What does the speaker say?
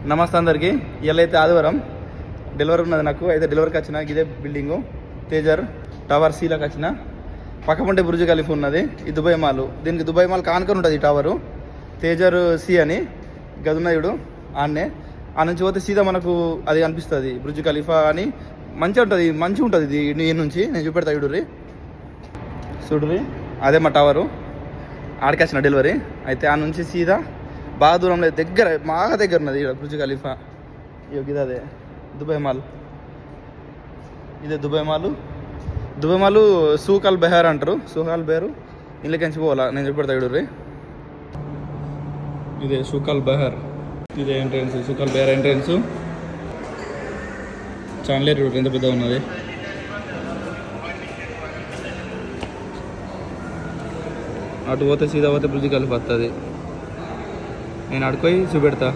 నమస్తే అందరికీ. ఇలా అయితే ఆదివారం డెలివరీ ఉన్నది నాకు. అయితే డెలివరీకి వచ్చిన ఇదే బిల్డింగు తేజర్ టవర్ సీలోకి వచ్చిన. పక్కపంటే బుర్జ్ ఖలీఫా ఉన్నది. ఈ దుబాయ్ మాల్, దీనికి దుబాయ్ మాల్ కానుకొని ఉంటుంది ఈ టవరు తేజర్ సి అని గదున్నయుడు ఆన్నే. ఆ నుంచి పోతే సీదా మనకు అది అనిపిస్తుంది బుర్జ్ ఖలీఫా అని. మంచిగా ఉంటుంది ఇది ఈ నుంచి నేను చూపెడతా. చూడురి అదే మా టవరు. ఆడికి వచ్చిన డెలివరీ. అయితే ఆ నుంచి సీదా బాగా దూరంలో బాగా దగ్గర ఉన్నది ఇక్కడ బుర్జ్ ఖలీఫా. ఇది అదే దుబాయ్ మాల్. ఇదే దుబాయ్ మాల్ సూక్ అల్ బెహర్ అంటారు. సూక్ అల్ బెహర్ ఇళ్ళకించి పోవాలా నేను చూపెడతా. చూడుర్రి ఇదే సూక్ అల్ బెహర్. ఇదే ఎంట్రెన్స్ సూక్ అల్ బెహర్ ఎంట్రెన్స్. చాన్లేరు ఎంత పెద్ద ఉన్నది. అటు పోతే సీదా పోతే బుర్జ్ ఖలీఫా వస్తుంది. నేను అడుకోయి చూపెడతా.